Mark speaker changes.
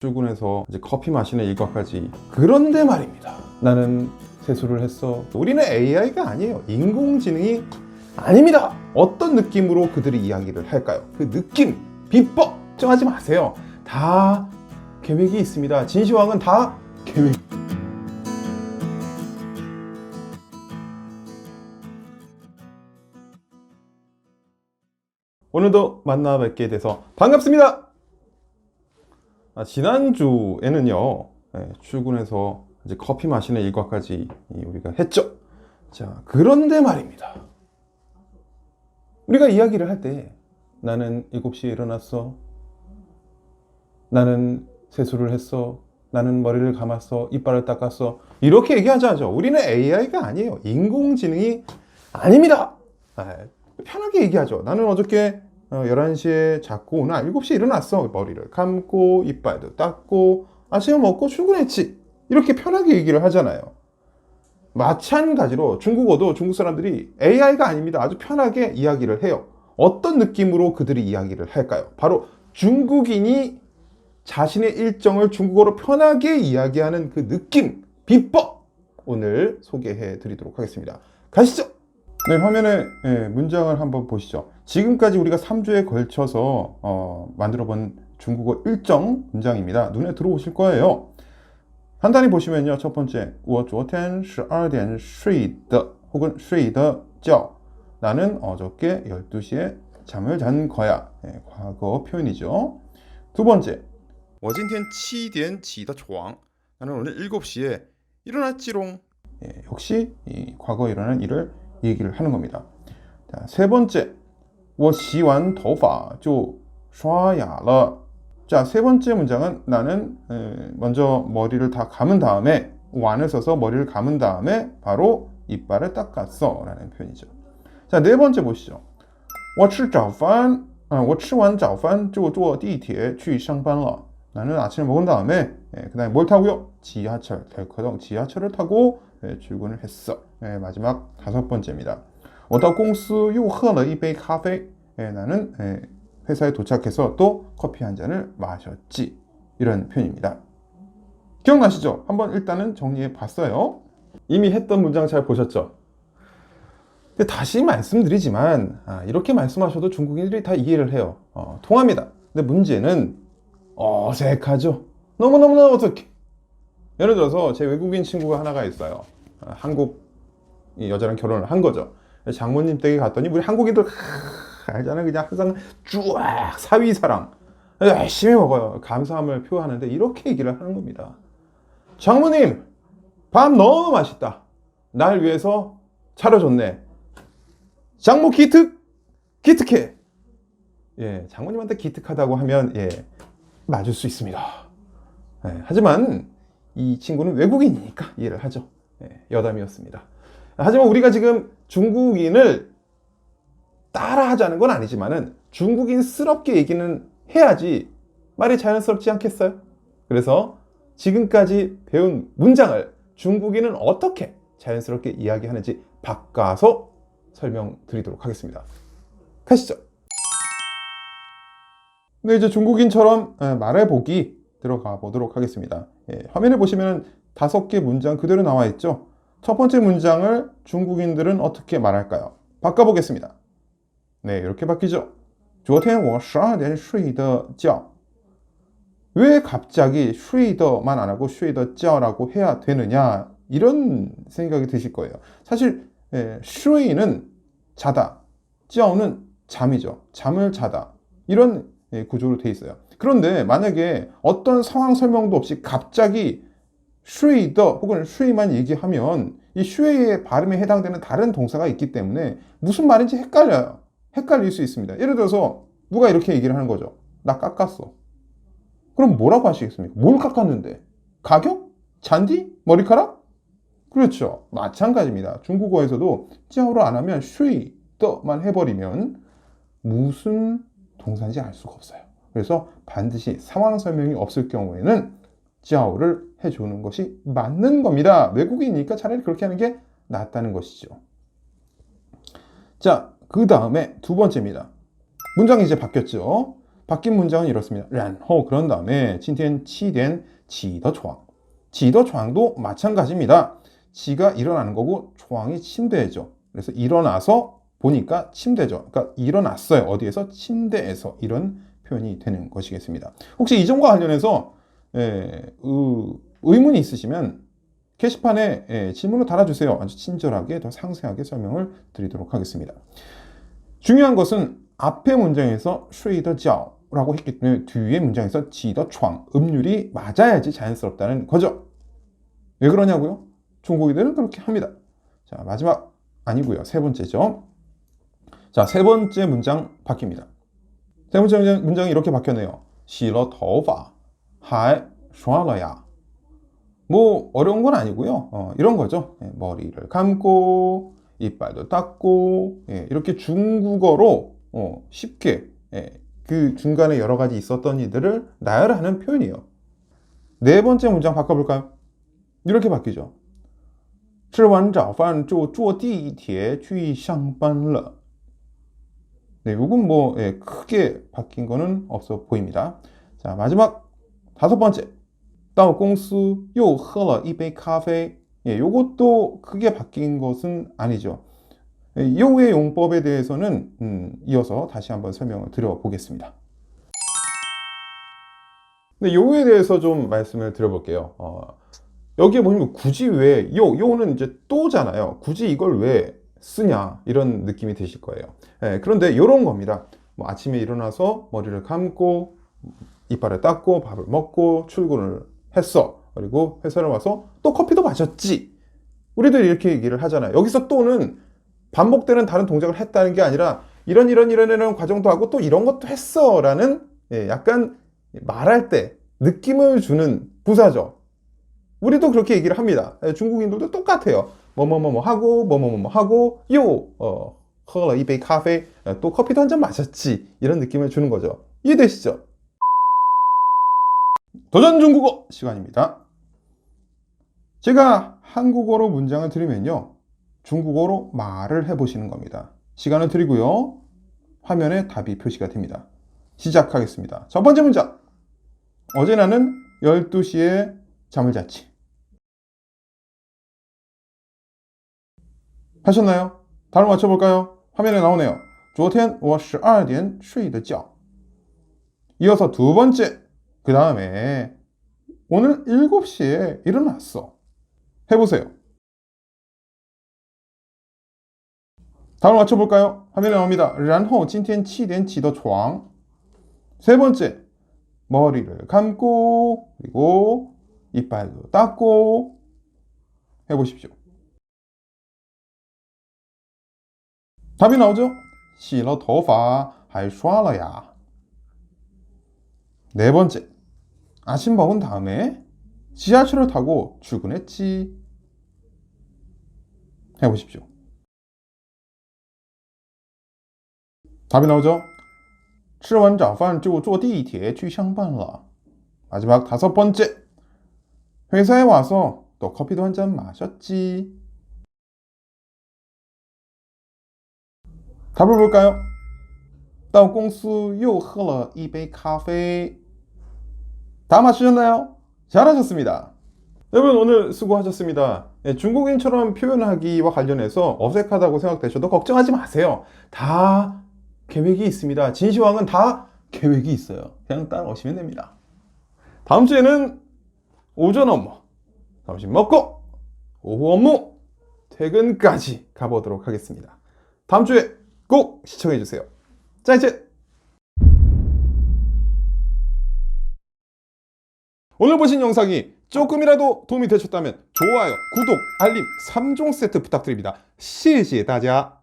Speaker 1: 출근해서 이제 커피 마시는 일과까지. 그런데 말입니다. 나는 세수를 했어. 우리는 AI가 아니에요. 인공지능이 아닙니다. 어떤 느낌으로 그들이 이야기를 할까요? 그 느낌, 비법 걱정하지 마세요. 다 계획이 있습니다. 진시황은 다 계획. 오늘도 만나 뵙게 돼서 반갑습니다. 지난주에는요, 출근해서 이제 커피 마시는 일과까지 우리가 했죠. 자, 그런데 말입니다. 우리가 이야기를 할 때 나는 7시에 일어났어. 나는 세수를 했어. 나는 머리를 감았어. 이빨을 닦았어. 이렇게 얘기하지 않죠. 우리는 AI가 아니에요. 인공지능이 아닙니다. 편하게 얘기하죠. 나는 어저께 11시에 잤고 오늘 7시에 일어났어. 머리를 감고 이빨도 닦고 아침을 먹고 출근했지. 이렇게 편하게 얘기를 하잖아요. 마찬가지로 중국어도 중국 사람들이 AI가 아닙니다. 아주 편하게 이야기를 해요. 어떤 느낌으로 그들이 이야기를 할까요? 바로 중국인이 자신의 일정을 중국어로 편하게 이야기하는 그 느낌, 비법 오늘 소개해 드리도록 하겠습니다. 가시죠. 네, 화면에 문장을 한번 보시죠. 지금까지 우리가 3주에 걸쳐서 만들어 본 중국어 일정 문장입니다. 눈에 들어오실 거예요. 간단히 보시면요. 첫 번째, 我昨天12点睡的 혹은 睡的觉. 나는 어저께 12시에 잠을 잔 거야. 과거 표현이죠. 두 번째, 我今天7点起的床. 나는 오늘 7시에 일어났지롱. 역시 이 과거에 일어난 일을 얘기를 하는 겁니다. 자, 세 번째, 我洗完头发就刷牙了. 자, 세 번째 문장은 나는 먼저 머리를 다 감은 다음에 완을 써서 머리를 감은 다음에 바로 이빨을 닦았어 라는 표현이죠. 자, 네 번째 보시죠. 我吃完早饭就坐地铁去上班了. 나는 아침을 먹은 다음에 그 다음에 뭘 타고요? 지하철, 델커덩 지하철을 타고 출근을 했어. 마지막 다섯 번째입니다. 我到公司又喝了一杯咖啡. 나는 회사에 도착해서 또 커피 한 잔을 마셨지. 이런 표현입니다. 기억나시죠? 한번 일단은 정리해 봤어요. 이미 했던 문장 잘 보셨죠? 근데 다시 말씀드리지만 이렇게 말씀하셔도 중국인들이 다 이해를 해요. 통합니다. 근데 문제는 어색하죠? 너무너무나 어색해. 예를 들어서 제 외국인 친구가 하나가 있어요. 한국 여자랑 결혼을 한 거죠. 장모님 댁에 갔더니 우리 한국인들 알잖아요. 그냥 항상 쫙 사위사랑 열심히 먹어요. 감사함을 표하는데 이렇게 얘기를 하는 겁니다. 장모님, 밥 너무 맛있다. 날 위해서 차려줬네. 장모 기특해. 장모님한테 기특하다고 하면 맞을 수 있습니다. 하지만 이 친구는 외국인이니까 이해를 하죠. 여담이었습니다. 하지만 우리가 지금 중국인을 따라하자는 건 아니지만은 중국인스럽게 얘기는 해야지 말이 자연스럽지 않겠어요? 그래서 지금까지 배운 문장을 중국인은 어떻게 자연스럽게 이야기하는지 바꿔서 설명드리도록 하겠습니다. 가시죠. 네, 이제 중국인처럼 말해보기 들어가 보도록 하겠습니다. 화면에 보시면 5개 문장 그대로 나와 있죠? 첫 번째 문장을 중국인들은 어떻게 말할까요? 바꿔보겠습니다. 네, 이렇게 바뀌죠. 昨天我12点睡的觉. 왜 갑자기 睡的만 안 하고 睡的觉라고 해야 되느냐? 이런 생각이 드실 거예요. 사실 睡는 자다, 觉는 잠이죠. 잠을 자다. 이런 구조로 돼 있어요. 그런데 만약에 어떤 상황 설명도 없이 갑자기 睡的 혹은 睡만 얘기하면 이 睡의 발음에 해당되는 다른 동사가 있기 때문에 무슨 말인지 헷갈릴 수 있습니다. 예를 들어서 누가 이렇게 얘기를 하는 거죠. 나 깎았어. 그럼 뭐라고 하시겠습니까? 뭘 깎았는데? 가격? 잔디? 머리카락? 그렇죠. 마찬가지입니다. 중국어에서도 찌아오를 안 하면 睡的만 해버리면 무슨 동사인지 알 수가 없어요. 그래서 반드시 상황 설명이 없을 경우에는 찌아오를 해주는 것이 맞는 겁니다. 외국인이니까 차라리 그렇게 하는 게 낫다는 것이죠. 자, 그 다음에 두 번째입니다. 문장이 이제 바뀌었죠. 바뀐 문장은 이렇습니다. 然后 그런 다음에 今天7点起的床. 起的床도 마찬가지입니다. 지가 일어나는 거고床이 침대죠. 그래서 일어나서 보니까 침대죠. 그러니까 일어났어요. 어디에서? 침대에서. 이런 표현이 되는 것이겠습니다. 혹시 이 점과 관련해서 의문이 있으시면 게시판에 질문을 달아주세요. 아주 친절하게 더 상세하게 설명을 드리도록 하겠습니다. 중요한 것은 앞의 문장에서 睡的觉 라고 했기 때문에 뒤에 문장에서 起的床 음률이 맞아야지 자연스럽다는 거죠. 왜 그러냐고요? 중국인들은 그렇게 합니다. 자, 마지막 아니고요. 세 번째죠. 자, 세 번째 문장 바뀝니다. 세 번째 문장이 이렇게 바뀌었네요. 洗了头发还刷了牙. 뭐 어려운 건 아니고요. 이런 거죠. 머리를 감고 이빨도 닦고 이렇게 중국어로 쉽게 그 중간에 여러 가지 있었던 일들을 나열하는 표현이에요. 네 번째 문장 바꿔볼까요? 이렇게 바뀌죠. 吃完早饭就坐地铁去上班了. 네, 요건 뭐 크게 바뀐 거는 없어 보입니다. 자, 마지막 다섯 번째. 到公司又喝了一杯咖啡. 요것도 크게 바뀐 것은 아니죠. 요의 용법에 대해서는 이어서 다시 한번 설명을 드려보겠습니다. 네, 요에 대해서 좀 말씀을 드려볼게요. 여기에 보시면 굳이 왜 요는 이제 또잖아요. 굳이 이걸 왜 쓰냐 이런 느낌이 드실 거예요. 그런데 이런 겁니다. 뭐 아침에 일어나서 머리를 감고 이빨을 닦고 밥을 먹고 출근을 했어. 그리고 회사를 와서 또 커피도 마셨지. 우리들 이렇게 얘기를 하잖아요. 여기서 또는 반복되는 다른 동작을 했다는 게 아니라 이런 과정도 하고 또 이런 것도 했어 라는 약간 말할 때 느낌을 주는 부사죠. 우리도 그렇게 얘기를 합니다. 중국인들도 똑같아요. 뭐뭐뭐뭐 하고 뭐뭐뭐뭐 하고喝了一杯咖啡. 또 커피도 한 잔 마셨지. 이런 느낌을 주는 거죠. 이해되시죠? 도전 중국어 시간입니다. 제가 한국어로 문장을 드리면요, 중국어로 말을 해보시는 겁니다. 시간을 드리고요, 화면에 답이 표시가 됩니다. 시작하겠습니다. 첫 번째 문장. 어제 나는 12시에 잠을 잤지. 하셨나요? 답을 맞춰볼까요? 화면에 나오네요. 昨天我12点睡的觉. 이어서 두 번째. 그 다음에 오늘 7시에 일어났어. 해보세요. 답을 맞춰볼까요? 화면에 나옵니다. 然后今天7点起的床. 세 번째. 머리를 감고 그리고 이빨도 닦고. 해보십시오. 답이 나오죠? 洗了头发还刷了牙. 네 번째. 아침 먹은 다음에 지하철을 타고 출근했지. 해보십시오. 답이 나오죠? 吃完早饭就坐地铁去上班了. 마지막 다섯 번째. 회사에 와서 또 커피도 한 잔 마셨지. 답을 볼까요? 到公司又喝了一杯咖啡. 다 맞추셨나요? 잘하셨습니다. 여러분 오늘 수고하셨습니다. 중국인처럼 표현하기와 관련해서 어색하다고 생각되셔도 걱정하지 마세요. 다 계획이 있습니다. 진시황은 다 계획이 있어요. 그냥 따라오시면 됩니다. 다음 주에는 오전 업무, 점심 먹고 오후 업무, 퇴근까지 가보도록 하겠습니다. 다음 주에 꼭 시청해주세요. 자, 이제 오늘 보신 영상이 조금이라도 도움이 되셨다면 좋아요, 구독, 알림 3종 세트 부탁드립니다. 谢谢大家.